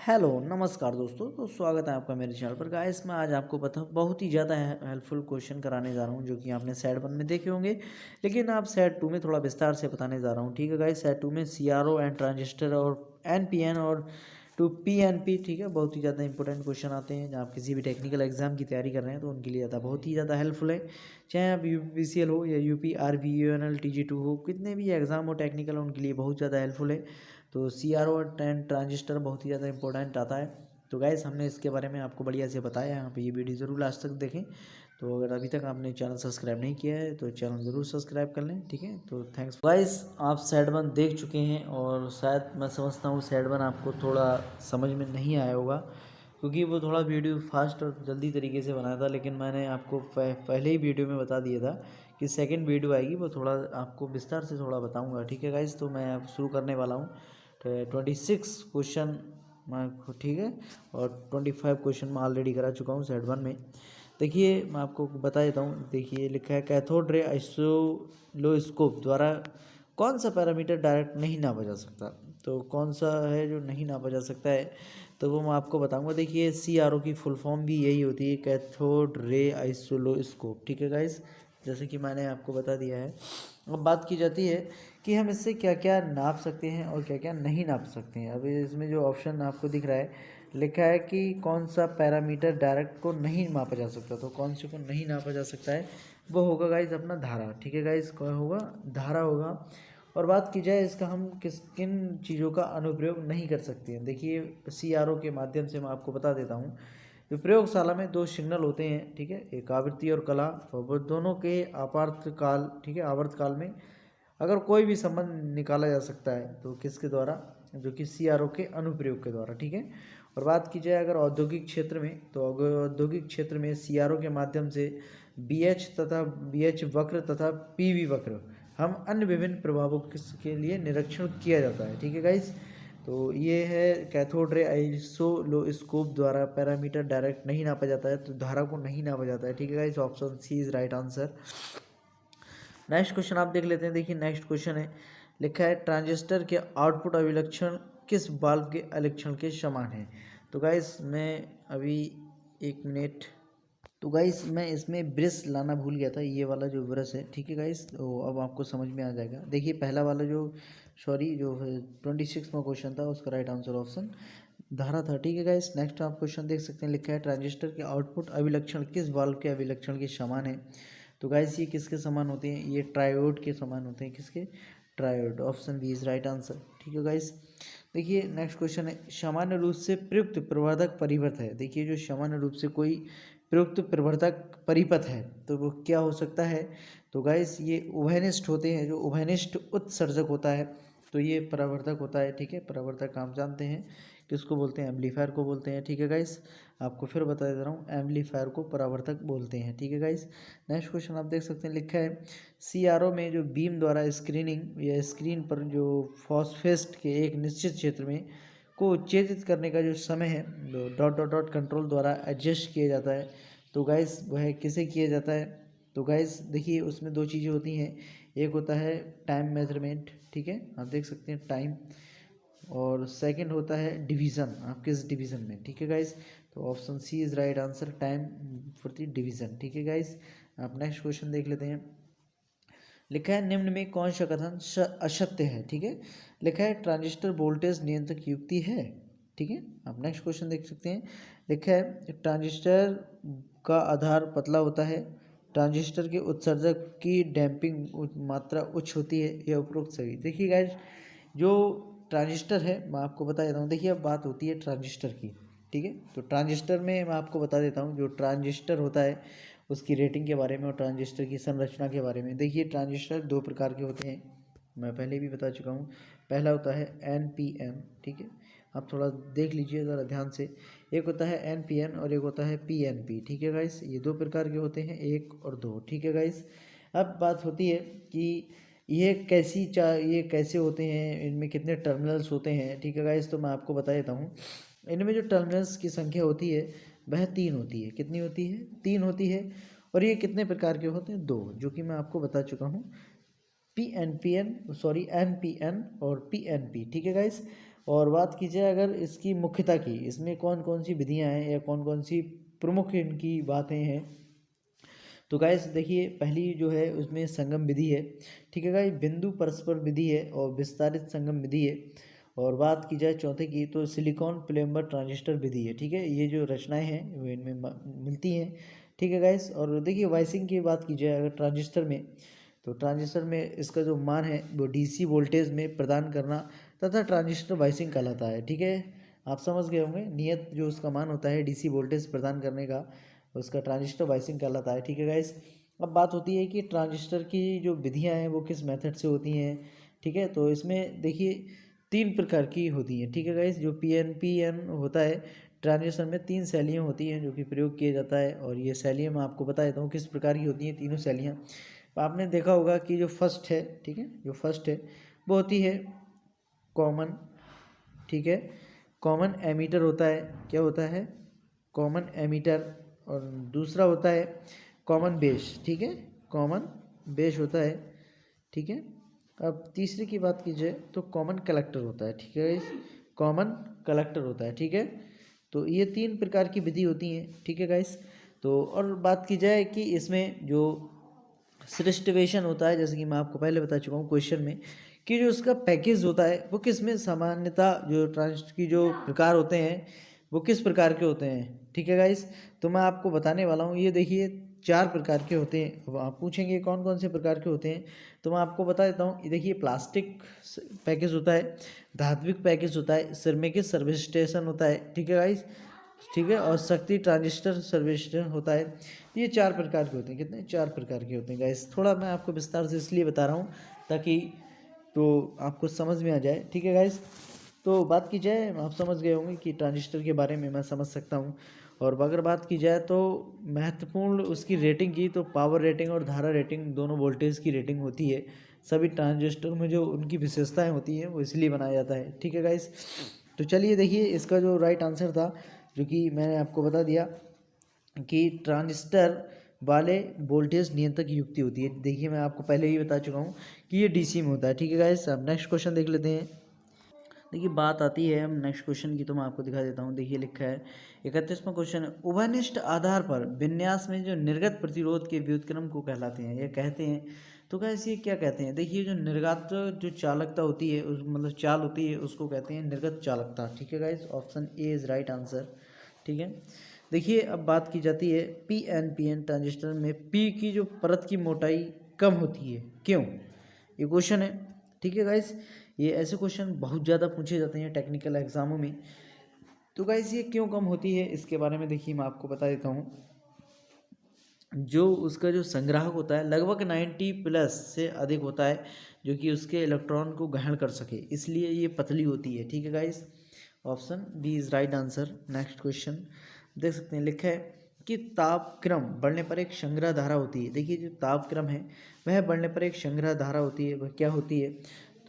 Hello नमस्कार दोस्तों। तो स्वागत है आपका मेरे चैनल पर। गाइस मैं आज आपको बहुत ही ज़्यादा हेल्पफुल क्वेश्चन कराने जा रहा हूं जो कि आपने सेट 1 में देखे होंगे, लेकिन आप सेट 2 में थोड़ा विस्तार से बताने जा रहा हूं। ठीक है गाइस, सेट 2 में सीआरओ एंड ट्रांजिस्टर और एनपीएन और टू पीएनपी, ठीक है, बहुत ही ज़्यादा इंपॉर्टेंट क्वेश्चन आते हैं। जब आप किसी भी टेक्निकल एग्जाम की तैयारी कर रहे हैं तो उनके लिए बहुत ही ज़्यादा हेल्पफुल है। चाहे आप यूपीसीएल हो या यूपी आरबीयूएनएल टीजी2 हो, कितने भी एग्जाम हो टेक्निकल, उनके लिए बहुत ज़्यादा हेल्पफुल है। तो सीआरओ और ट्रांजिस्टर बहुत ही ज़्यादा इंपॉर्टेंट आता है। तो गाइस हमने इसके बारे में आपको बढ़िया से बताया है। यहाँ पे ये वीडियो ज़रूर लास्ट तक देखें। तो अगर अभी तक आपने चैनल सब्सक्राइब नहीं किया है तो चैनल ज़रूर सब्सक्राइब कर लें। ठीक है, तो थैंक्स गाइस। आप सेट 1 देख चुके हैं और शायद मैं समझता हूँ सेट 1 आपको थोड़ा समझ में नहीं आया होगा, क्योंकि वो थोड़ा वीडियो फास्ट और जल्दी तरीके से बनाया था। लेकिन मैंने आपको पहले ही वीडियो में बता दिया था कि सेकंड वीडियो आएगी, वो थोड़ा आपको विस्तार से थोड़ा बताऊंगा। ठीक है गाइस, तो मैं अब शुरू करने वाला हूँ। 26 क्वेश्चन मैं, ठीक है, और 25 क्वेश्चन मैं ऑलरेडी करा चुका हूँ सेट 1 में। देखिए मैं आपको बता देता हूँ। देखिए लिखा है कैथोड रे आइसोलोस्कोप द्वारा कौन सा पैरामीटर डायरेक्ट नहीं नापा जा सकता। तो कौन सा है जो नहीं नापा जा सकता है, तो वो मैं आपको बताऊंगा। देखिए सीआरओ की फुल फॉर्म भी यही होती है, कैथोड रे आइसोलोस्कोप। ठीक है गाइस, जैसे कि मैंने आपको बता दिया है। अब बात की जाती है कि हम इससे क्या क्या नाप सकते हैं और क्या क्या नहीं नाप सकते हैं। अभी इसमें जो ऑप्शन आपको दिख रहा है, लिखा है कि कौन सा पैरामीटर डायरेक्ट को नहीं मापा जा सकता। तो कौन से को नहीं नापा जा सकता है, वो होगा गाइस अपना धारा। ठीक है गाइस, क्या होगा? धारा होगा। और बात की जाए इसका, हम किन चीज़ों का अनुप्रयोग नहीं कर सकते हैं। देखिए सीआरओ के माध्यम से मैं आपको बता देता हूँ। प्रयोगशाला में दो सिग्नल होते हैं, ठीक है, एक आवृत्ति और कला, और वो दोनों के आपातकाल, ठीक है, आवर्तकाल में अगर कोई भी संबंध निकाला जा सकता है तो किसके द्वारा, जो कि सीआरओ के अनुप्रयोग के द्वारा। ठीक है। और बात की जाए अगर औद्योगिक क्षेत्र में, तो औद्योगिक क्षेत्र में सीआरओ के माध्यम से बीएच तथा बीएच वक्र तथा पीवी वक्र, हम अन्य विभिन्न प्रभावों के लिए निरीक्षण किया जाता है। ठीक है गाइस, तो ये है कैथोड रे आइसोलोस्कोप द्वारा पैरामीटर डायरेक्ट नहीं नापा जाता है, तो धारा को नहीं नापा जाता है। ठीक है guys, option C is right answer. Next question आप देख लेते हैं। देखिए नेक्स्ट क्वेश्चन है, लिखा है ट्रांजिस्टर के आउटपुट अभिलक्षण किस वाल्व के अभिलक्षण के समान है। तो गाइस मैं अभी एक मिनट, तो गाइस मैं इसमें ब्रश लाना भूल गया था, ये वाला जो ब्रश है। ठीक है गाइस, तो अब आपको समझ में आ जाएगा। देखिए पहला वाला जो, सॉरी, जो 26 में क्वेश्चन था उसका राइट आंसर ऑप्शन धारा था। ठीक है गाइस, नेक्स्ट आप क्वेश्चन देख सकते हैं, लिखा है ट्रांजिस्टर के आउटपुट अभिलक्षण किस वाल्व के अभिलक्षण के समान है। तो गाइस ये किसके समान होते हैं, ये ट्रायोड के समान होते हैं। किसके? Triode. Option B is right answer. ठीक है गाइस, देखिए नेक्स्ट क्वेश्चन है, सामान्य रूप से प्रयुक्त प्रवर्धक परिपथ है। देखिए जो सामान्य रूप से कोई प्रयुक्त प्रवर्धक परिपथ है तो वो क्या हो सकता है। तो गाइस ये उभयनिष्ठ होते हैं। जो उभयनिष्ठ उत्सर्जक होता है तो ये परावर्तक होता है। ठीक है, परावर्तक आप जानते हैं किसको बोलते हैं, एम्पलीफायर को बोलते हैं। ठीक है गाइस, आपको फिर बता दे रहा हूँ, एम्पलीफायर को परावर्तक बोलते हैं। ठीक है गाइस, नेक्स्ट क्वेश्चन आप देख सकते हैं, लिखा है सीआरओ में जो बीम द्वारा स्क्रीनिंग या स्क्रीन पर जो फॉस्फेस्ट के एक निश्चित क्षेत्र में को उत्तेजित करने का जो समय है, डॉट डॉट डॉट कंट्रोल द्वारा एडजस्ट किया जाता है। तो गाइस वह किसे किया जाता है। तो गाइस देखिए उसमें दो चीज़ें होती हैं, एक होता है टाइम मेजरमेंट, ठीक है, आप देख सकते हैं टाइम, और सेकंड होता है डिवीज़न, आप किस डिवीज़न में। ठीक है गाइस, तो option C is right answer, time प्रति डिवीज़न। ठीक है गाइस, आप नेक्स्ट क्वेश्चन देख लेते हैं। लिखा है निम्न में कौन सा कथन असत्य है। ठीक है, लिखा है ट्रांजिस्टर वोल्टेज नियंत्रक युक्ति है। ठीक है, आप नेक्स्ट क्वेश्चन देख सकते हैं, लिखा है ट्रांजिस्टर का आधार पतला होता है, ट्रांजिस्टर के उत्सर्जक की डैम्पिंग मात्रा उच्च होती है, यह उपरोक्त सही। देखिए गाइस जो ट्रांजिस्टर है मैं आपको बता देता हूँ। देखिए अब बात होती है ट्रांजिस्टर की। ठीक है, तो ट्रांजिस्टर में मैं आपको बता देता हूँ, जो ट्रांजिस्टर होता है उसकी रेटिंग के बारे में और ट्रांजिस्टर की संरचना के बारे में। देखिए ट्रांजिस्टर दो प्रकार के होते हैं, मैं पहले भी बता चुका हूँ। पहला होता है NPN, ठीक है, आप थोड़ा देख लीजिए ज़रा ध्यान से। एक होता है NPN और एक होता है PNP। ठीक है गाइस, ये दो प्रकार के होते हैं, एक और दो। ठीक है गाइस, अब बात होती है कि ये कैसे होते हैं, इनमें कितने टर्मिनल्स होते हैं। ठीक है गाइस, तो मैं आपको बता देता हूँ। इनमें जो टर्मिनल्स की संख्या होती है वह 3 होती है। कितनी होती है? 3 होती है। और ये कितने प्रकार के होते हैं? 2, जो कि मैं आपको बता चुका हूँ, NPN और PNP। ठीक है गाइस, और बात की जाए अगर इसकी मुख्यता की, इसमें कौन कौन सी विधियाँ हैं या कौन कौन सी प्रमुख इनकी बातें हैं, तो गाइस देखिए पहली जो है उसमें संगम विधि है। ठीक है गाइस, बिंदु परस्पर विधि है और विस्तारित संगम विधि है। और बात की जाए चौथे की तो सिलिकॉन प्लेम्बर ट्रांजिस्टर विधि है। ठीक है, ये जो रचनाएं हैं वो इनमें मिलती हैं। ठीक है गाइस, और देखिए वाइसिंग की बात की जाए अगर ट्रांजिस्टर में, तो ट्रांजिस्टर में इसका जो मान है वो डीसी वोल्टेज में प्रदान करना तथा ट्रांजिस्टर वाइसिंग कहलाता है। ठीक है, आप समझ गए होंगे, नियत जो उसका मान होता है डीसी वोल्टेज प्रदान करने का, उसका ट्रांजिस्टर वाइसिंग कहलाता है। ठीक है गाइस, अब बात होती है कि ट्रांजिस्टर की जो विधियाँ हैं वो किस मेथड से होती हैं। ठीक है, तो इसमें देखिए 3 प्रकार की होती हैं। ठीक है गाइस, जो PNPN होता है ट्रांजिस्टर में 3 शैलियाँ होती हैं जो कि प्रयोग किया जाता है। और ये शैलियाँ मैं आपको बता देता हूँ किस प्रकार की होती हैं तीनों शैलियाँ। तो आपने देखा होगा कि जो फर्स्ट है, ठीक है, जो फर्स्ट है वो होती है कॉमन। ठीक है, कॉमन एमीटर होता है, क्या होता है, कॉमन एमीटर। और दूसरा होता है कॉमन बेस। ठीक है, कॉमन बेस होता है। ठीक है, अब तीसरे की बात कीजिए तो कॉमन कलेक्टर होता है। ठीक है, कॉमन कलेक्टर होता है। ठीक है, तो ये 3 प्रकार की विधि होती हैं। ठीक है गाइस, तो और बात की जाए कि इसमें जो सृष्टिवेशन होता है, जैसे कि मैं आपको पहले बता चुका हूँ क्वेश्चन में, कि जो उसका पैकेज होता है वो किस में सामान्यता, जो ट्रांजिस्टर की जो प्रकार होते हैं वो किस प्रकार के होते हैं। ठीक है गाइस, तो मैं आपको बताने वाला हूँ, ये देखिए 4 प्रकार के होते हैं। अब आप पूछेंगे कौन कौन से प्रकार के होते हैं, तो मैं आपको बता देता हूँ। ये देखिए प्लास्टिक पैकेज होता है, धात्विक पैकेज होता है, सिरमिक सर्विस स्टेशन होता है। ठीक है गाइस, ठीक है, और शक्ति ट्रांजिस्टर सर्विस्टर होता है। ये 4 प्रकार के होते हैं। कितने, 4 प्रकार के होते हैं गाइस। थोड़ा मैं आपको विस्तार से इसलिए बता रहा हूँ ताकि तो आपको समझ में आ जाए। ठीक है गाइस, तो बात की जाए, आप समझ गए होंगे कि ट्रांजिस्टर के बारे में मैं समझ सकता हूँ। और अगर बात की जाए तो महत्वपूर्ण उसकी रेटिंग की, तो पावर रेटिंग और धारा रेटिंग दोनों वोल्टेज की रेटिंग होती है। सभी ट्रांजिस्टर में जो उनकी विशेषताएं होती हैं वो इसलिए बनाया जाता है। ठीक है गाइस, तो चलिए देखिए इसका जो राइट आंसर था, जो कि मैंने आपको बता दिया कि ट्रांजिस्टर वाले वोल्टेज नियंत्रक की युक्ति होती है। देखिए मैं आपको पहले ही बता चुका हूँ कि ये डीसी में होता है। ठीक है गाइस, अब नेक्स्ट क्वेश्चन देख लेते हैं। देखिए बात आती है हम नेक्स्ट क्वेश्चन की, तो मैं आपको दिखा देता हूँ। देखिए लिखा है 31वां क्वेश्चन है, उभयनिष्ठ आधार पर विन्यास में जो निर्गत प्रतिरोध के व्युत्क्रम को कहलाते हैं, ये कहते हैं। तो कैसे ये क्या कहते हैं, देखिए जो निर्गत जो चालकता होती है उस मतलब चाल होती है उसको कहते हैं निर्गत चालकता। ठीक है guys, option A is right answer. ठीक है, देखिए अब बात की जाती है PNPN ट्रांजिस्टर में पी की जो परत की मोटाई कम होती है, क्यों, ये क्वेश्चन है। ठीक है गाइस, ये ऐसे क्वेश्चन बहुत ज़्यादा पूछे जाते हैं टेक्निकल एग्जामों में। तो गाइस ये क्यों कम होती है इसके बारे में देखिए मैं आपको बता देता हूँ। जो उसका जो संग्राहक होता है लगभग 90+ से अधिक होता है, जो कि उसके इलेक्ट्रॉन को ग्रहण कर सके, इसलिए ये पतली होती है। ठीक है guys, option B is right answer. Next question देख सकते हैं, लिखा है कि तापक्रम बढ़ने पर एक संग्रह धारा होती है। देखिए जो तापक्रम है वह बढ़ने पर एक संग्रह धारा होती है, वह क्या होती है,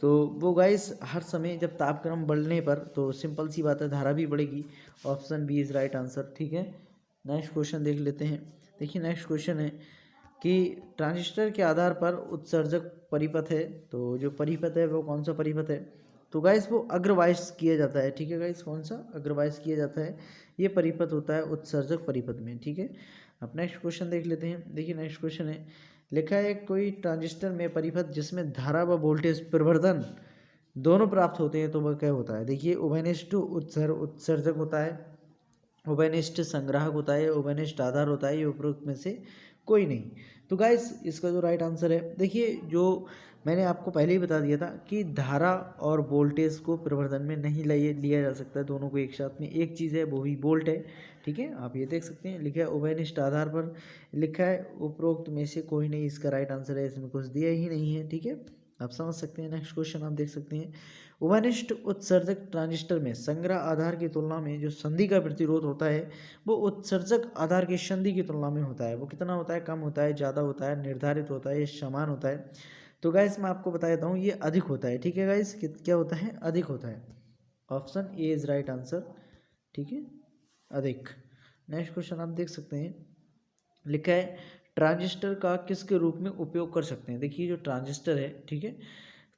तो वो गाइस हर समय जब तापक्रम बढ़ने पर तो सिंपल सी बात है धारा भी बढ़ेगी। Option B is right answer. ठीक है, नेक्स्ट क्वेश्चन देख लेते हैं। देखिए नेक्स्ट क्वेश्चन है कि ट्रांजिस्टर के आधार पर उत्सर्जक परिपथ है, तो जो परिपथ है वो कौन सा परिपथ है, तो गाइस वो अग्रवाइस किया जाता है। ठीक है गाइस, कौन सा अग्रवाइस किया जाता है, ये परिपथ होता है उत्सर्जक परिपथ में। ठीक है, अब नेक्स्ट क्वेश्चन देख लेते हैं। देखिए नेक्स्ट क्वेश्चन है, लिखा है कोई ट्रांजिस्टर में परिपथ जिसमें धारा व वोल्टेज प्रवर्धन दोनों प्राप्त होते हैं, तो वह क्या होता है। देखिए उभयनिष्ठ उत्सर्जक होता है, उभयनिष्ठ संग्राहक होता है, उभयनिष्ठ आधार होता है, ये उपरोक्त में से कोई नहीं। तो गाइस इसका जो राइट आंसर है, देखिए जो मैंने आपको पहले ही बता दिया था कि धारा और वोल्टेज को प्रवर्धन में नहीं लिया जा सकता, दोनों को एक साथ में, एक चीज़ है वो भी वोल्ट है। ठीक है, आप ये देख सकते हैं, लिखा है उभयनिष्ठ आधार पर, लिखा है उपरोक्त में से कोई नहीं, इसका राइट आंसर है, इसमें कुछ दिया ही नहीं है। ठीक है, आप समझ सकते हैं। नेक्स्ट क्वेश्चन आप देख सकते हैं, उभयनिष्ठ उत्सर्जक ट्रांजिस्टर में संग्रह आधार की तुलना में जो संधि का प्रतिरोध होता है वो उत्सर्जक आधार की संधि की तुलना में होता है, वो कितना होता है, कम होता है, ज़्यादा होता है, निर्धारित होता है, ये समान होता है। तो गाइस मैं आपको बता देता हूँ ये अधिक होता है। ठीक है गाइस, क्या होता है, अधिक होता है। Option A is right answer. ठीक है, अधिक। नेक्स्ट क्वेश्चन आप देख सकते हैं, लिखा है ट्रांजिस्टर का किसके रूप में उपयोग कर सकते हैं। देखिए जो ट्रांजिस्टर है, ठीक है,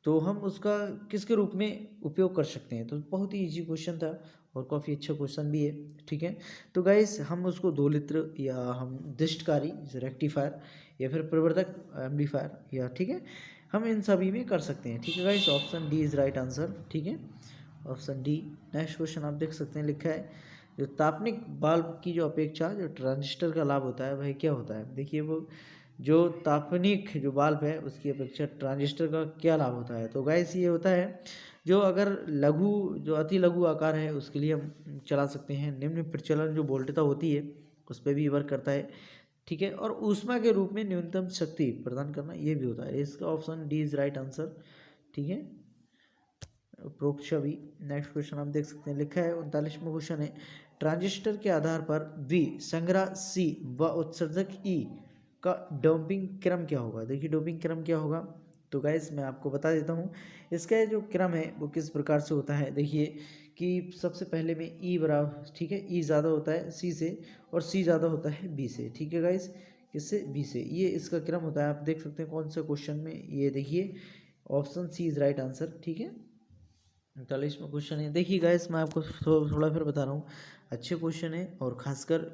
तो हम उसका किसके रूप में उपयोग कर सकते हैं। तो बहुत ही इजी क्वेश्चन था और काफ़ी अच्छा क्वेश्चन भी है, ठीक है। तो गाइस हम उसको दोलित्र या हम दृष्टकारी रेक्टिफायर या फिर प्रवर्धक एम्पलीफायर या, ठीक है, हम इन सभी में कर सकते हैं, ठीक है guys. Option D is right answer, ठीक है, ऑप्शन डी। नेक्स्ट क्वेश्चन आप देख सकते हैं, लिखा है जो तापनिक बाल्ब की जो अपेक्षा जो ट्रांजिस्टर का लाभ होता है वह क्या होता है। देखिए वो जो तापनिक जो बाल्ब है उसकी अपेक्षा ट्रांजिस्टर का क्या लाभ होता है। तो गाइस ये होता है जो अगर लघु जो अति लघु आकार है उसके लिए हम चला सकते हैं। निम्न प्रचलन जो वोल्टता होती है उस पर भी वर्क करता है, ठीक है। और ऊष्मा के रूप में न्यूनतम शक्ति प्रदान करना ये भी होता है। इसका option D is right answer, ठीक है, उपरोक्त सभी। नेक्स्ट क्वेश्चन आप देख सकते हैं, लिखा है 39वां क्वेश्चन है ट्रांजिस्टर के आधार पर वी संग्रह सी व उत्सर्जक ई का डोपिंग क्रम क्या होगा। देखिए डोपिंग क्रम क्या होगा, तो गाइस मैं आपको बता देता हूँ इसका जो क्रम है वो किस प्रकार से होता है। देखिए कि सबसे पहले में ई बराबर, ठीक है, ई ज़्यादा होता है सी से और सी ज़्यादा होता है बी से, ठीक है गाइस, किससे, बी से। ये इसका क्रम होता है। आप देख सकते हैं कौन से क्वेश्चन में, ये देखिए option C is right answer, ठीक है। 39वां क्वेश्चन है, देखिए गाइस मैं आपको थोड़ा फिर बता रहा हूँ, अच्छे क्वेश्चन है और खासकर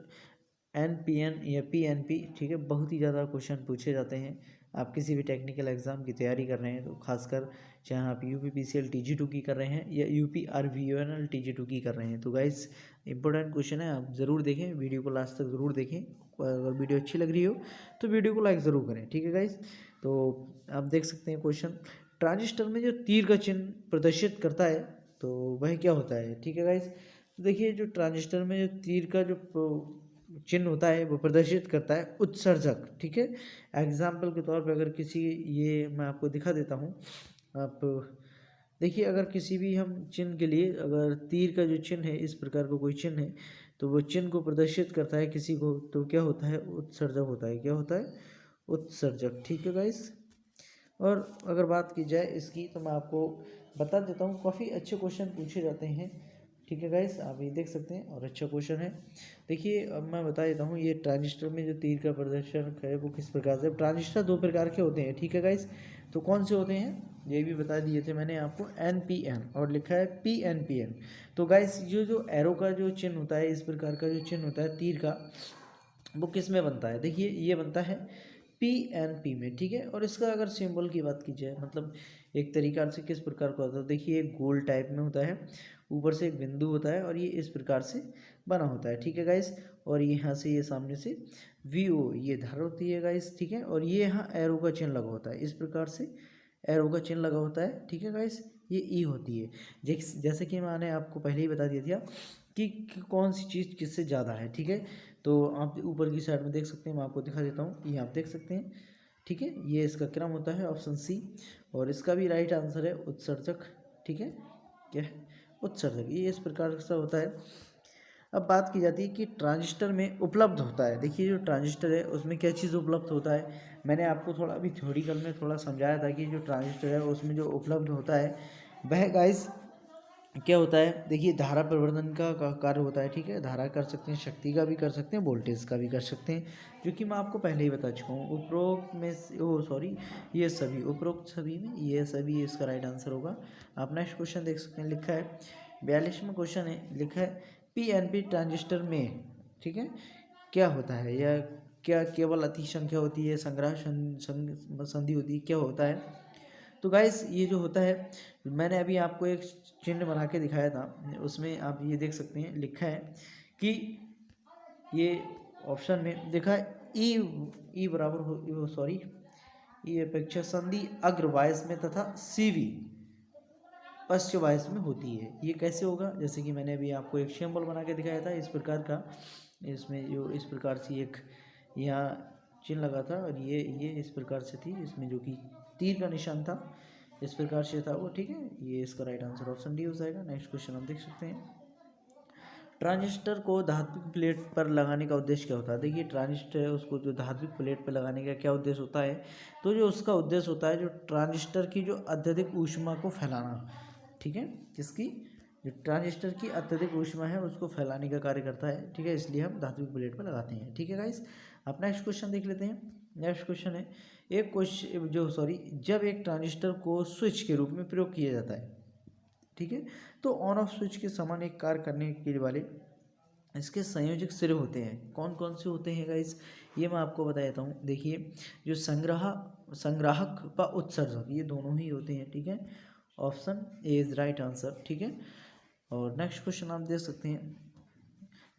NPN या PNP, ठीक है, बहुत ही ज़्यादा क्वेश्चन पूछे जाते हैं। आप किसी भी टेक्निकल एग्जाम की तैयारी कर रहे हैं तो खासकर चाहे आप UPPCL TG2 की कर रहे हैं या UPRVONL TG2 की कर रहे हैं, तो गाइस इंपॉर्टेंट क्वेश्चन है, आप ज़रूर देखें, वीडियो को लास्ट तक ज़रूर देखें। अगर वीडियो अच्छी लग रही हो तो वीडियो को लाइक ज़रूर करें, ठीक है गाइस। तो आप देख सकते हैं क्वेश्चन, ट्रांजिस्टर में जो तीर का चिन्ह प्रदर्शित करता है तो वह क्या होता है, ठीक है गाइस। तो देखिए जो ट्रांजिस्टर में जो तीर का जो चिन्ह होता है वो प्रदर्शित करता है उत्सर्जक, ठीक है। एग्जाम्पल के तौर पे अगर किसी, ये मैं आपको दिखा देता हूँ, आप देखिए अगर किसी भी हम चिन्ह के लिए अगर तीर का जो चिन्ह है इस प्रकार का कोई चिन्ह है तो वो चिन्ह को प्रदर्शित करता है किसी को, तो क्या होता है, उत्सर्जक होता है। क्या होता है, उत्सर्जक, ठीक है गाइस। और अगर बात की जाए इसकी तो मैं आपको बता देता हूँ, काफ़ी अच्छे क्वेश्चन पूछे जाते हैं, ठीक है गाइस, आप ये देख सकते हैं और अच्छा क्वेश्चन है। देखिए अब मैं बता देता हूँ ये ट्रांजिस्टर में जो तीर का प्रदर्शन है वो किस प्रकार से। ट्रांजिस्टर दो प्रकार के होते हैं, ठीक है गाइस, तो कौन से होते हैं ये भी बता दिए थे मैंने आपको, NPN और लिखा है PNPN। तो गाइस जो एरो का जो चिन्ह होता है, इस प्रकार का जो चिन्ह होता है तीर का, वो किस में बनता है। देखिए ये बनता है PNP में, ठीक है। और इसका अगर सिंबल की बात की जाए, मतलब एक तरीका से किस प्रकार का होता है, देखिए एक गोल टाइप में होता है, ऊपर से एक बिंदु होता है और ये इस प्रकार से बना होता है, ठीक है गाइस। और यहाँ से ये सामने से VO ये धार होती है गाइस, ठीक है। और ये यहाँ एरो का चिन्ह लगा होता है, इस प्रकार से एरो का चिन्ह लगा होता है, ठीक है गाइस, ये ई होती है। जैसे कि मैंने आपको पहले ही बता दिया था कि कौन सी चीज़ किससे ज़्यादा है, ठीक है। तो आप ऊपर की साइड में देख सकते हैं, मैं आपको दिखा देता हूँ, ये आप देख सकते हैं, ठीक है। ये इसका क्रम होता है ऑप्शन सी और इसका भी राइट आंसर है उत्सर्जक, ठीक है, क्या है, उत्सर्जक, ये इस प्रकार से होता है। अब बात की जाती है कि ट्रांजिस्टर में उपलब्ध होता है। देखिए जो ट्रांजिस्टर है उसमें क्या चीज़ उपलब्ध होता है, मैंने आपको थोड़ा अभी थ्योरिकल में थोड़ा समझाया था कि जो ट्रांजिस्टर है उसमें जो उपलब्ध होता है वह गाइस क्या होता है। देखिए धारा परिवर्तन का कार्य होता है, ठीक है, धारा कर सकते हैं, शक्ति का भी कर सकते हैं, वोल्टेज का भी कर सकते हैं, जो कि मैं आपको पहले ही बता चुका हूँ। उपरोक्त में सॉरी ये सभी, उपरोक्त सभी में ये सभी इसका राइट आंसर होगा। आप नेक्स्ट क्वेश्चन देख सकते हैं, लिखा है 42वां क्वेश्चन है, लिखा है PNP ट्रांजिस्टर में, ठीक है, क्या होता है, या क्या केवल अति संख्या होती है, संग्रह संधि होती है, क्या होता है। तो गाइस ये जो होता है, मैंने अभी आपको एक चिन्ह बना के दिखाया था, उसमें आप ये देख सकते हैं, लिखा है कि ये ऑप्शन में लिखा है ई बराबर हो सॉरी ई अपेक्षा संधि अग्र वायस में तथा CV पश्च वायस में होती है। ये कैसे होगा, जैसे कि मैंने अभी आपको एक सिंबल बना के दिखाया था इस प्रकार का, इसमें जो इस प्रकार से एक यहाँ चिन्ह लगा था और ये इस प्रकार से थी, इसमें जो कि तीर का निशान था इस प्रकार से था वो, ठीक है। ये इसका राइट आंसर ऑप्शन डी हो जाएगा। नेक्स्ट क्वेश्चन हम देख सकते हैं, ट्रांजिस्टर को धात्विक प्लेट पर लगाने का उद्देश्य क्या होता है। देखिए ट्रांजिस्टर है उसको जो धात्विक प्लेट पर लगाने का क्या उद्देश्य होता है, तो जो उसका उद्देश्य होता है जो ट्रांजिस्टर की जो अत्यधिक ऊष्मा को फैलाना, ठीक है, किसकी, जो ट्रांजिस्टर की अत्यधिक ऊष्मा है उसको फैलाने का कार्य करता है, ठीक है, इसलिए हम धात्विक प्लेट पर लगाते हैं, ठीक है गाइस। अब नेक्स्ट क्वेश्चन देख लेते हैं। नेक्स्ट क्वेश्चन है एक क्वेश्चन जो सॉरी जब एक ट्रांजिस्टर को स्विच के रूप में प्रयोग किया जाता है, ठीक है, तो ऑन ऑफ स्विच के समान एक कार्य करने के वाले इसके संयोजक सिरे होते हैं, कौन कौन से होते हैं गाइस, ये मैं आपको बता देता हूँ। देखिए जो संग्राहक व उत्सर्जक ये दोनों ही होते हैं, ठीक है, option A is right answer, ठीक है। और नेक्स्ट क्वेश्चन आप देख सकते हैं,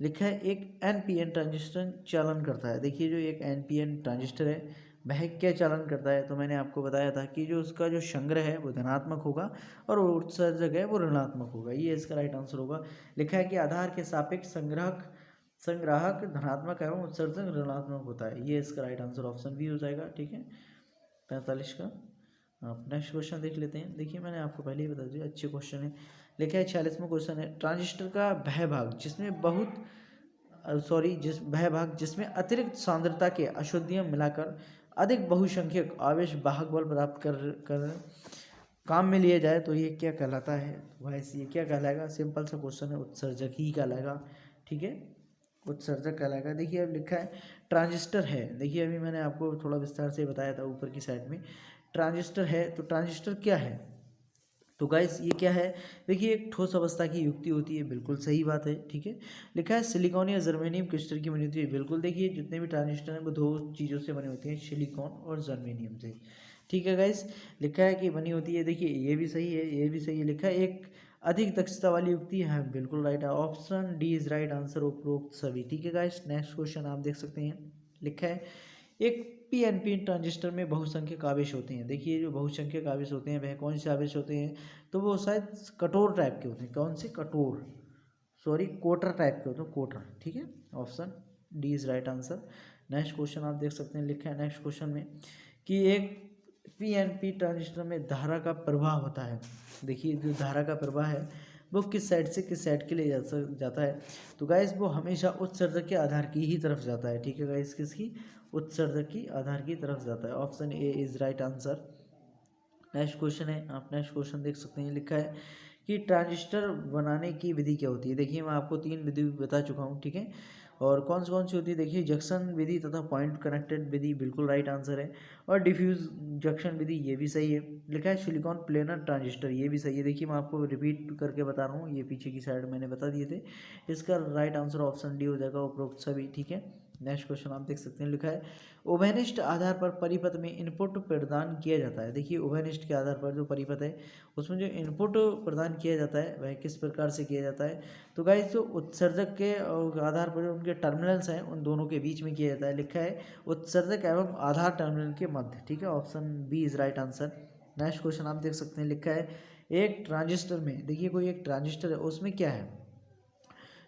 लिखा है एक एनपीएन ट्रांजिस्टर चालन करता है। देखिए जो एक एनपीएन ट्रांजिस्टर है वह क्या चालन करता है, तो मैंने आपको बताया था कि जो उसका जो संग्रह है वो धनात्मक होगा और उत्सर्जक है वो ऋणात्मक होगा, ये इसका राइट आंसर होगा। लिखा है कि आधार के सापेक्ष संग्राहक धनात्मक एवं उत्सर्जक ऋणात्मक होता है, ये इसका राइट आंसर ऑप्शन बी हो जाएगा, ठीक है, 45 का। आप नेक्स्ट क्वेश्चन देख लेते हैं। देखिए मैंने आपको पहले ही बता दिया, अच्छे क्वेश्चन है। लिखा है 46वां क्वेश्चन है ट्रांजिस्टर का वह भाग जिसमें अतिरिक्त सांद्रता के अशुद्धियाँ मिलाकर अधिक बहुसंख्यक आवेश वाहक बल प्राप्त कर काम में लिया जाए तो ये क्या कहलाता है, वैसे ये क्या कहलाएगा, सिंपल सा क्वेश्चन है, उत्सर्जक ही कहलाएगा, ठीक है, उत्सर्जक कहलाएगा। देखिए अब लिखा है ट्रांजिस्टर है, देखिए अभी मैंने आपको थोड़ा विस्तार से बताया था ऊपर की साइड में, ट्रांजिस्टर है तो ट्रांजिस्टर क्या है, तो गाइस ये क्या है, देखिए एक ठोस अवस्था की युक्ति होती है, बिल्कुल सही बात है, ठीक है। लिखा है सिलिकॉन या जर्मेनियम क्रिस्टल की बनी होती है, बिल्कुल, देखिए जितने भी ट्रांजिस्टर हैं वो दो चीज़ों से बने होते हैं, सिलिकॉन और जर्मेनियम से, ठीक है गाइस। लिखा है कि बनी होती है, देखिए ये भी सही है, ये भी सही है। लिखा है एक अधिक दक्षता वाली युक्ति है, बिल्कुल राइट है, option D is right answer उपरोक्त सभी, ठीक है गाइस। नेक्स्ट क्वेश्चन आप देख सकते हैं, लिखा है एक पीएनपी ट्रांजिस्टर में बहुसंख्यक आवेश होते हैं। देखिए जो बहुसंख्यक आवेश होते हैं वह कौन से आवेश होते हैं, तो वो शायद कठोर टाइप के होते हैं, कौन से कोटर टाइप के होते हैं, कोटर, ठीक है, option D is right answer. Next question आप देख सकते हैं, लिखा है नेक्स्ट क्वेश्चन में कि एक पीएनपी ट्रांजिस्टर में धारा का प्रवाह होता है। देखिए जो धारा का प्रवाह है वो किस साइड से किस साइड के लिए जाता है, तो गाइस वो हमेशा उत्सर्जक के आधार की ही तरफ जाता है, ठीक है गाइस, किसकी, उत्सर्जक की आधार की तरफ जाता है, option A is right answer. Next question है, आप नेक्स्ट क्वेश्चन देख सकते हैं, लिखा है कि ट्रांजिस्टर बनाने की विधि क्या होती है। देखिए मैं आपको 3 विधि बता चुका हूँ, ठीक है, और कौन सी होती है, देखिए जंक्शन विधि तथा पॉइंट कनेक्टेड विधि, बिल्कुल राइट आंसर है, और डिफ्यूज जंक्शन विधि ये भी सही है। लिखा है सिलिकॉन प्लेनर ट्रांजिस्टर, ये भी सही है। देखिए मैं आपको रिपीट करके बता रहा हूँ, ये पीछे की साइड मैंने बता दिए थे, इसका राइट आंसर ऑप्शन डी हो जाएगा, उपरोक्त सभी, ठीक है। नेक्स्ट क्वेश्चन आप देख सकते हैं, लिखा है उभयनिष्ठ आधार पर परिपथ में इनपुट प्रदान किया जाता है। देखिए उभयनिष्ठ के आधार पर जो परिपथ है उसमें जो इनपुट प्रदान किया जाता है वह किस प्रकार से किया जाता है, तो गाइस जो उत्सर्जक के आधार पर जो उनके टर्मिनल्स हैं उन दोनों के बीच में किया जाता है। लिखा है उत्सर्जक एवं आधार टर्मिनल के मध्य, ठीक है, option B is right answer. Next question आप देख सकते हैं, लिखा है एक ट्रांजिस्टर में, देखिए कोई एक ट्रांजिस्टर है उसमें क्या है,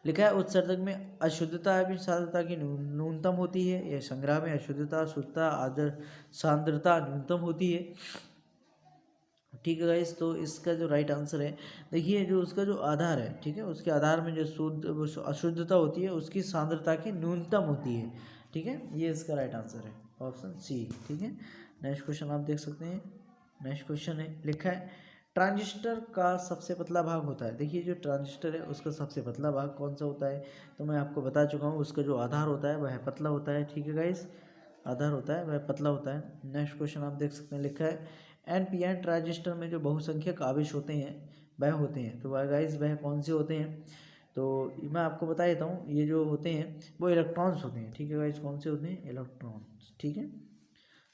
लिखा है उत्सर्जक में अशुद्धता एवं सांद्रता की न्यूनतम होती है, या संग्रह में अशुद्धता शुद्धता आदर सांद्रता न्यूनतम होती है, ठीक है गाइस। तो इसका जो राइट आंसर है, देखिए जो उसका जो आधार है, ठीक है, उसके आधार में जो शुद्ध अशुद्धता होती है उसकी सांद्रता की न्यूनतम होती है, ठीक है, ये इसका राइट आंसर है, ऑप्शन सी, ठीक है। नेक्स्ट क्वेश्चन आप देख सकते हैं, नेक्स्ट क्वेश्चन है, लिखा है ट्रांजिस्टर का सबसे पतला भाग होता है। देखिए जो ट्रांजिस्टर है उसका सबसे पतला भाग कौन सा होता है, तो मैं आपको बता चुका हूँ, उसका जो आधार होता है वह पतला होता है, ठीक है गाइस, आधार होता है वह पतला होता है। नेक्स्ट क्वेश्चन आप देख सकते हैं, लिखा है एनपीएन ट्रांजिस्टर में जो बहुसंख्यक आवेश होते हैं वह होते हैं, तो वह गाइस वह कौन से होते हैं, तो मैं आपको बता देता हूँ, ये जो होते हैं वो इलेक्ट्रॉन्स होते हैं, ठीक है गाइस, कौन से होते हैं, इलेक्ट्रॉन्स, ठीक है।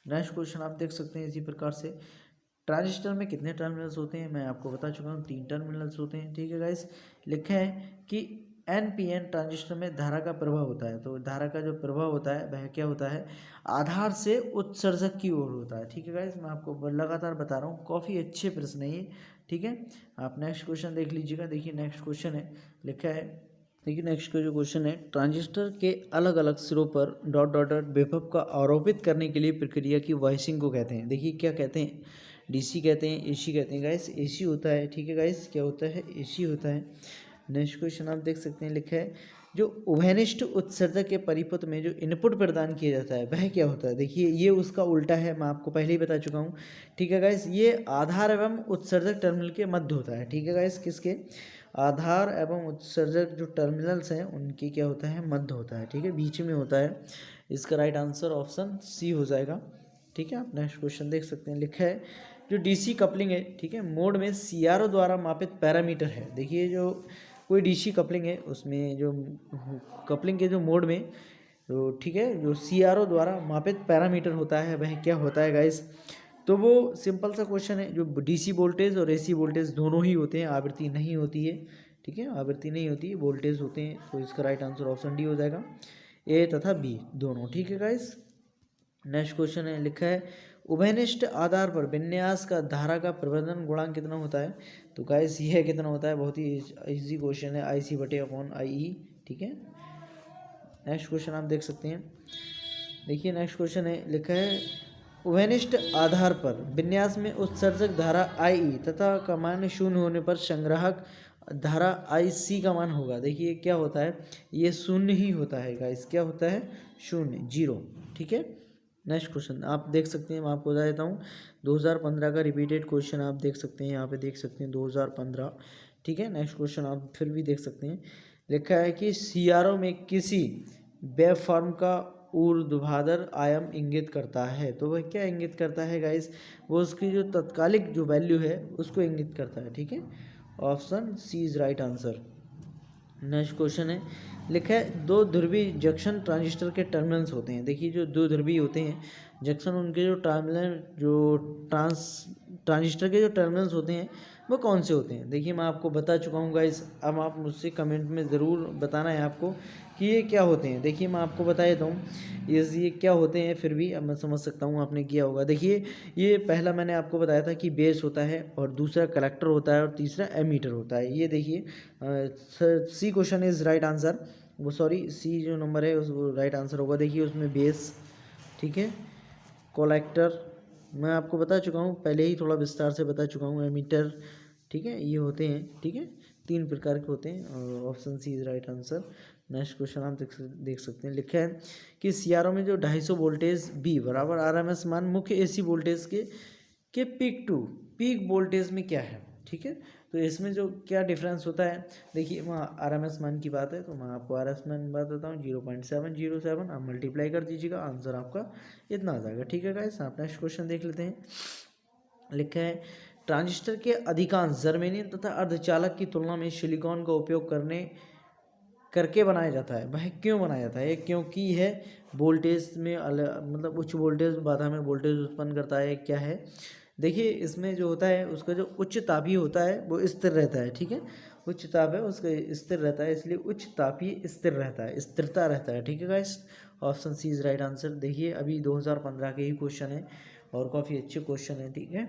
नेक्स्ट क्वेश्चन आप देख सकते हैं इसी प्रकार से, ट्रांजिस्टर में कितने टर्मिनल्स होते हैं, मैं आपको बता चुका हूँ 3 टर्मिनल्स होते हैं, ठीक है गाइस। लिखा है कि एनपीएन ट्रांजिस्टर में धारा का प्रवाह होता है, तो धारा का जो प्रवाह होता है वह क्या होता है, आधार से उत्सर्जक की ओर होता है, ठीक है गाइस, मैं आपको लगातार बता रहा हूँ, काफ़ी अच्छे प्रश्न है ये, ठीक है। आप नेक्स्ट क्वेश्चन देख लीजिएगा। देखिए नेक्स्ट क्वेश्चन है, लिखा है, देखिए नेक्स्ट का जो क्वेश्चन है, ट्रांजिस्टर के अलग अलग सिरों पर डॉट डॉट डॉट विभव का आरोपित करने के लिए प्रक्रिया की वॉइसिंग को कहते हैं। देखिए क्या कहते हैं, डीसी कहते हैं, एसी कहते हैं गाइस, एसी होता है, ठीक है गाइस, क्या होता है, एसी होता है। नेक्स्ट क्वेश्चन आप देख सकते हैं, लिखा है जो उभयनिष्ठ उत्सर्जक के परिपथ में जो इनपुट प्रदान किया जाता है वह क्या होता है। देखिए ये उसका उल्टा है, मैं आपको पहले ही बता चुका हूँ, ठीक है गाइस, ये आधार एवं उत्सर्जक टर्मिनल के मध्य होता है, ठीक है गाइस, किसके, आधार एवं उत्सर्जक जो टर्मिनल्स हैं उनकी क्या होता है, मध्य होता है, ठीक है, बीच में होता है। इसका राइट आंसर ऑप्शन सी हो जाएगा, ठीक है। आप नेक्स्ट क्वेश्चन देख सकते हैं, लिखा है जो डीसी कपलिंग है, ठीक है, मोड में सीआरओ द्वारा मापित पैरामीटर है। देखिए जो कोई डीसी कपलिंग है उसमें जो कपलिंग के जो मोड में तो ठीक है जो सीआरओ द्वारा मापित पैरामीटर होता है वह क्या होता है गाइस। तो वो सिंपल सा क्वेश्चन है, जो डीसी वोल्टेज और एसी वोल्टेज दोनों ही होते हैं, आवृत्ति नहीं होती है, ठीक है, आवृत्ति नहीं होती है, वोल्टेज होते हैं। तो इसका राइट आंसर ऑप्शन डी हो जाएगा, ए तथा बी दोनों, ठीक है गाइस। नेक्स्ट क्वेश्चन है, लिखा है उभयनिष्ठ आधार पर विन्यास का धारा का प्रवर्धन गुणांक कितना होता है। तो गाइस ये कितना होता है, बहुत ही इजी क्वेश्चन है, IC//IE, ठीक है। नेक्स्ट क्वेश्चन आप देख सकते हैं, देखिए नेक्स्ट क्वेश्चन है, लिखा है उभयनिष्ठ आधार पर विन्यास में उत्सर्जक धारा IE तथा का मान 0 होने पर संग्राहक धारा IC का मान होगा। देखिए क्या होता है, ये 0 ही होता है गाइस, क्या होता है, 0 0, ठीक है। नेक्स्ट क्वेश्चन आप देख सकते हैं, मैं आपको बता देता हूँ 2015 का रिपीटेड क्वेश्चन आप देख सकते हैं, यहाँ पे देख सकते हैं 2015, ठीक है। नेक्स्ट क्वेश्चन आप फिर भी देख सकते हैं, लिखा है कि सीआरओ में किसी वेब फॉर्म का ऊर्ध्वाधर आयाम इंगित करता है। तो वह क्या इंगित करता है गाइस, वो उसकी जो तत्कालिक जो वैल्यू है उसको इंगित करता है, ठीक है। Option C is right answer. Next question है, लिखा है दो ध्रुवीय जंक्शन ट्रांजिस्टर के टर्मिनल्स होते हैं। देखिए जो दो ध्रुवीय होते हैं जंक्शन, उनके जो टर्मिनल जो ट्रांजिस्टर के जो टर्मिनल्स होते हैं वो कौन से होते हैं। देखिए मैं आपको बता चुका हूँ गाइस, अब आप मुझसे कमेंट में ज़रूर बताना है आपको कि ये क्या होते हैं। देखिए मैं आपको बता देता हूँ ये क्या होते हैं, फिर भी अब मैं समझ सकता हूँ आपने किया होगा। देखिए ये पहला मैंने आपको बताया था कि बेस होता है, और दूसरा कलेक्टर होता है, और तीसरा एमीटर होता है। ये देखिए सी क्वेश्चन इज राइट आंसर, वो सॉरी सी जो नंबर है उस राइट आंसर होगा। देखिए उसमें बेस, ठीक है, कलेक्टर मैं आपको बता चुका हूँ पहले ही, थोड़ा विस्तार से बता चुका हूँ, एमीटर, ठीक है, ये होते हैं, ठीक है, 3 प्रकार के होते हैं, और option C is right answer. Next question आप देख सकते हैं, लिखा है कि सीआरओ में जो 250 वोल्टेज बी बराबर आरएमएस मान मुख्य एसी वोल्टेज के पीक टू पीक वोल्टेज में क्या है, ठीक है। तो इसमें जो क्या डिफरेंस होता है, देखिए वहाँ आरएमएस मान की बात है तो मैं आपको आरएमएस मान बता देता हूँ 0.707, आप मल्टीप्लाई कर दीजिएगा, आंसर आपका इतना आ जाएगा, ठीक है गाइस। आप नेक्स्ट क्वेश्चन देख लेते हैं, लिखा है ट्रांजिस्टर के अधिकांश जर्मेनियम तथा अर्धचालक की तुलना में सिलिकॉन का उपयोग करके बनाया जाता है। वह क्यों बनाया जाता है, क्योंकि यह वोल्टेज में मतलब उच्च वोल्टेज बाधा में वोल्टेज उत्पन्न करता है, क्या है। देखिए इसमें जो होता है उसका जो उच्च तापीय होता है वो स्थिर रहता है, ठीक है, उच्च ताप है उसका स्थिर रहता है, इसलिए उच्च तापीय स्थिर रहता है, स्थिरता रहता है, ठीक है guys. Option C is right answer. देखिए अभी 2015 के ही क्वेश्चन है और काफ़ी अच्छे क्वेश्चन है, ठीक है।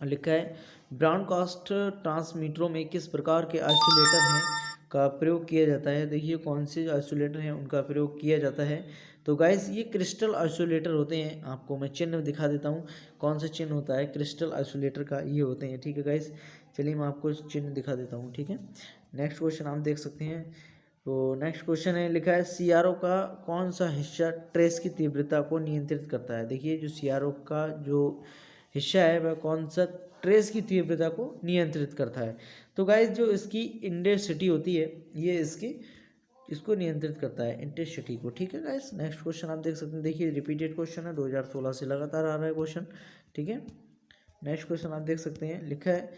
लिखा है ब्रॉडकास्ट ट्रांसमीटरों में किस प्रकार के आइसोलेटर हैं का प्रयोग किया जाता है। देखिए कौन से आइसोलेटर हैं उनका प्रयोग किया जाता है। तो गाइस ये क्रिस्टल आइसोलेटर होते हैं, आपको मैं चिन्ह दिखा देता हूँ कौन सा चिन्ह होता है क्रिस्टल आइसोलेटर का, ये होते हैं, ठीक है गाइस। चलिए मैं आपको चिन्ह दिखा देता हूँ, ठीक है। नेक्स्ट क्वेश्चन आप देख सकते हैं, तो नेक्स्ट क्वेश्चन है, लिखा है सीआरओ का कौन सा हिस्सा ट्रेस की तीव्रता को नियंत्रित करता है। देखिए जो सीआरओ का जो हिस्सा है वह कौन सा ट्रेस की तीव्रता को नियंत्रित करता है। तो गाइस जो इसकी इंटेंसिटी होती है ये इसको नियंत्रित करता है, इंटेंसिटी को, ठीक है गाइस। नेक्स्ट क्वेश्चन आप देख सकते हैं, देखिए रिपीटेड क्वेश्चन है, 2016 से लगातार आ रहा है क्वेश्चन, ठीक है। नेक्स्ट क्वेश्चन आप देख सकते हैं, लिखा है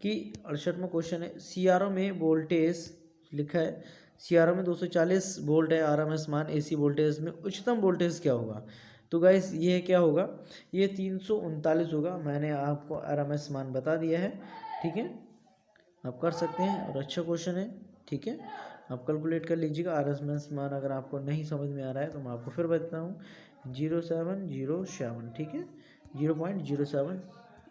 कि 68वां क्वेश्चन है सीआरओ में वोल्टेज, लिखा है सीआरओ में 240 वोल्ट है आरएमएस मान, एसी वोल्टेज में उच्चतम वोल्टेज क्या होगा। तो गाइस ये क्या होगा, ये 339 होगा, मैंने आपको आरएमएस मान बता दिया है, ठीक है, आप कर सकते हैं, और अच्छा क्वेश्चन है, ठीक है। आप कैलकुलेट कर लीजिएगा आरएमएस मान, अगर आपको नहीं समझ में आ रहा है तो मैं आपको फिर बताता हूँ 0707, ठीक है, 0.07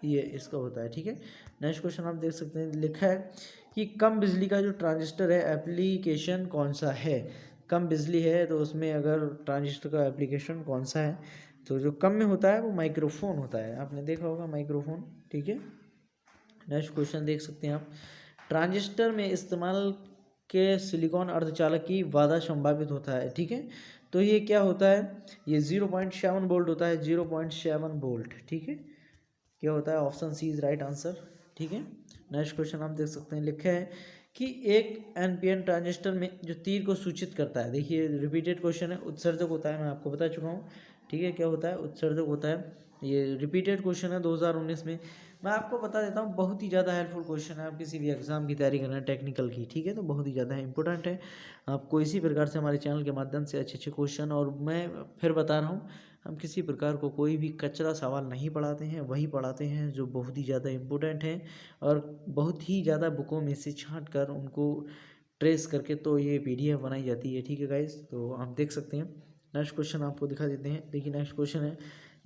ये इसका होता है, ठीक है। नेक्स्ट क्वेश्चन आप देख सकते हैं, लिखा है कि कम बिजली का जो ट्रांजिस्टर है एप्लीकेशन कौन सा है। कम बिजली है तो उसमें अगर ट्रांजिस्टर का एप्लीकेशन कौन सा है, तो जो कम में होता है वो माइक्रोफोन होता है, आपने देखा होगा माइक्रोफोन, ठीक है। नेक्स्ट क्वेश्चन देख सकते हैं आप, ट्रांजिस्टर में इस्तेमाल के सिलिकॉन अर्धचालक की बाधा संभावित होता है, ठीक है। तो ये क्या होता है, ये 0.7 वोल्ट होता है, 0.7 वोल्ट, ठीक है, क्या होता है, option C is right answer, ठीक है। नेक्स्ट क्वेश्चन आप देख सकते हैं, लिखा है कि एक एनपीएन ट्रांजिस्टर में जो तीर को सूचित करता है, देखिए रिपीटेड क्वेश्चन है, उत्सर्जक होता है, मैं आपको बता चुका हूँ, ठीक है, क्या होता है, उत्सर्जक होता है। ये रिपीटेड क्वेश्चन है 2019 में। मैं आपको बता देता हूँ, बहुत ही ज़्यादा हेल्पफुल क्वेश्चन है, आप किसी भी एग्जाम की तैयारी कर रहे हैं टेक्निकल की, ठीक है, तो बहुत ही ज़्यादा इंपॉर्टेंट है। आपको इसी प्रकार से हमारे चैनल के माध्यम से अच्छे अच्छे क्वेश्चन, और मैं फिर बता रहा हूँ, हम किसी प्रकार को कोई भी कचरा सवाल नहीं पढ़ाते हैं, वही पढ़ाते हैं जो बहुत ही ज़्यादा इम्पोर्टेंट हैं, और बहुत ही ज़्यादा बुकों में से छांट कर उनको ट्रेस करके तो ये पीडीएफ बनाई जाती है, ठीक है गाइस। तो आप देख सकते हैं, नेक्स्ट क्वेश्चन आपको दिखा देते हैं। देखिए नेक्स्ट क्वेश्चन है,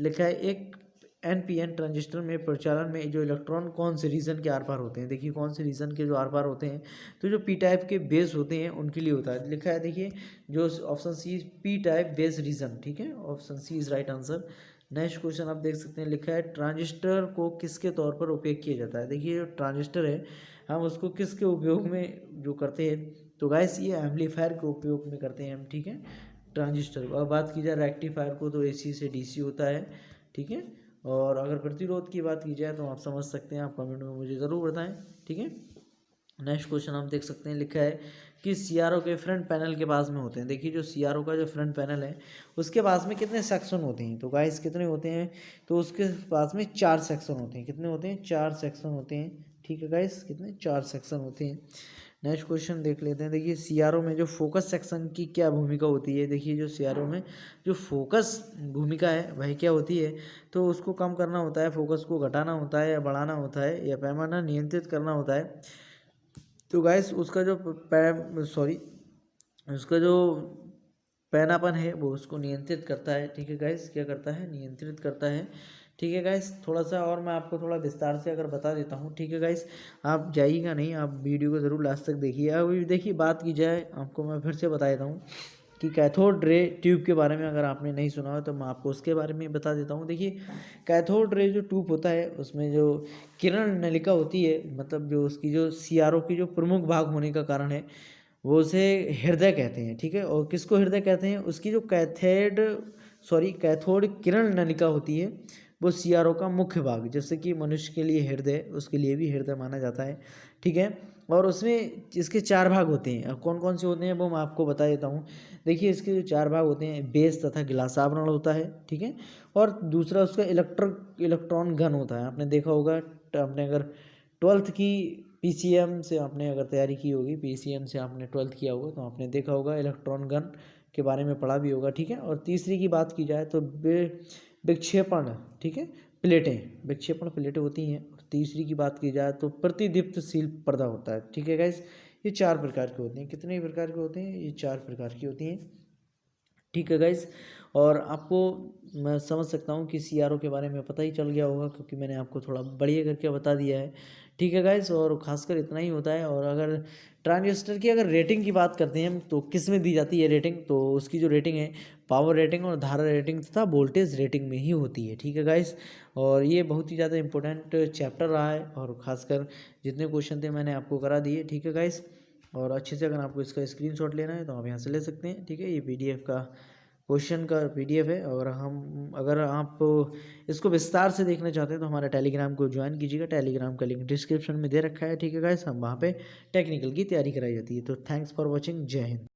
लिखा है एक एनपीएन ट्रांजिस्टर में प्रचालन में जो इलेक्ट्रॉन कौन से रीजन के आर पार होते हैं। देखिए कौन से रीजन के जो आर पार होते हैं, तो जो पी टाइप के बेस होते हैं उनके लिए होता है। लिखा है देखिए, जो option C P type base region, ठीक है, option C is right answer. Next question आप देख सकते हैं, लिखा है ट्रांजिस्टर को किसके तौर पर उपयोग किया जाता है। देखिए जो ट्रांजिस्टर है, हम उसको किसके उपयोग में जो करते हैं, तो गाइस ये एम्पलीफायर के उपयोग में करते हैं हम, ठीक है, ट्रांजिस्टर। अब बात की जाए रेक्टिफायर को, तो एसी से डीसी होता है, ठीक है। और अगर प्रतिरोध की बात की जाए तो आप समझ सकते हैं, आप कमेंट में मुझे ज़रूर बताएं, ठीक है। नेक्स्ट क्वेश्चन आप देख सकते हैं, लिखा है कि सीआरओ के फ्रंट पैनल के पास में होते हैं। देखिए जो सीआरओ का जो फ्रंट पैनल है उसके पास में कितने सेक्शन होते हैं, तो गाइस कितने होते हैं, तो उसके पास में 4 सेक्शन होते हैं। कितने होते हैं, 4 सेक्शन होते हैं, ठीक है गाइस, कितने, 4 सेक्शन होते हैं। नेक्स्ट क्वेश्चन देख लेते हैं। देखिए सीआरओ में जो फोकस सेक्शन की क्या भूमिका होती है। देखिए जो सीआरओ में जो फोकस भूमिका है वह क्या होती है, तो उसको कम करना होता है, फोकस को घटाना होता है या बढ़ाना होता है, या पैमाना नियंत्रित करना होता है। तो गाइस उसका जो उसका जो पैनापन है वो उसको नियंत्रित करता है, ठीक है गाइस, क्या करता है, नियंत्रित करता है, ठीक है गाइस। थोड़ा सा और मैं आपको थोड़ा विस्तार से अगर बता देता हूँ, ठीक है गाइस, आप जाइएगा नहीं, आप वीडियो को ज़रूर लास्ट तक देखिए। अभी देखिए बात की जाए, आपको मैं फिर से बता देता हूँ कि कैथोड रे ट्यूब के बारे में अगर आपने नहीं सुना हो तो मैं आपको उसके बारे में बता देता हूँ। देखिए कैथोड रे जो ट्यूब होता है उसमें जो किरण नलिका होती है, मतलब जो उसकी जो सीआरओ की जो प्रमुख भाग होने का कारण है वो उसे हृदय कहते हैं, ठीक है। और किसको हृदय कहते हैं, उसकी जो कैथोड किरण नलिका होती है वो सीआरओ का मुख्य भाग, जैसे कि मनुष्य के लिए हृदय, उसके लिए भी हृदय माना जाता है, ठीक है। और उसमें इसके 4 भाग होते हैं, कौन कौन से होते हैं वो मैं आपको बता देता हूँ। देखिए इसके जो 4 भाग होते हैं, बेस तथा गिलास आवरण होता है, ठीक है। और दूसरा उसका इलेक्ट्रॉन घन होता है। आपने देखा होगा, आपने अगर 12th की पीसीएम से आपने अगर तैयारी की होगी, पीसीएम से आपने 12th किया होगा तो आपने देखा होगा, इलेक्ट्रॉन गन के बारे में पढ़ा भी होगा, ठीक है। और तीसरी की बात की जाए तो विक्षेपण, ठीक है, विक्षेपण प्लेटें होती हैं। तीसरी की बात की जाए तो प्रतिदीप्तशील पर्दा होता है, ठीक है गाइस। ये 4 प्रकार के होते हैं। कितने प्रकार के होते हैं, ये 4 प्रकार की होती हैं, ठीक है गाइस। और आपको मैं समझ सकता हूँ कि सीआरओ के बारे में पता ही चल गया होगा, क्योंकि मैंने आपको थोड़ा बढ़िया करके बता दिया है, ठीक है गाइस। और खासकर इतना ही होता है। और अगर ट्रांजिस्टर की अगर रेटिंग की बात करते हैं हम, तो किस में दी जाती है रेटिंग, तो उसकी जो रेटिंग है पावर रेटिंग और धारा रेटिंग तथा वोल्टेज रेटिंग में ही होती है, ठीक है गाइस। और ये बहुत ही ज़्यादा इंपॉर्टेंट चैप्टर रहा है, और ख़ासकर जितने क्वेश्चन थे मैंने आपको करा दिए, ठीक है गाइस। और अच्छे से अगर आपको इसका स्क्रीनशॉट लेना है तो आप यहाँ से ले सकते हैं, ठीक है। ये पीडीएफ का क्वेश्चन का पीडीएफ है। और अगर आप इसको विस्तार से देखना चाहते हैं तो हमारा टेलीग्राम को ज्वाइन कीजिएगा। टेलीग्राम का लिंक डिस्क्रिप्शन में दे रखा है, ठीक है गाइस। हम वहाँ पे टेक्निकल की तैयारी कराई जाती है। तो थैंक्स फॉर वॉचिंग, जय हिंद।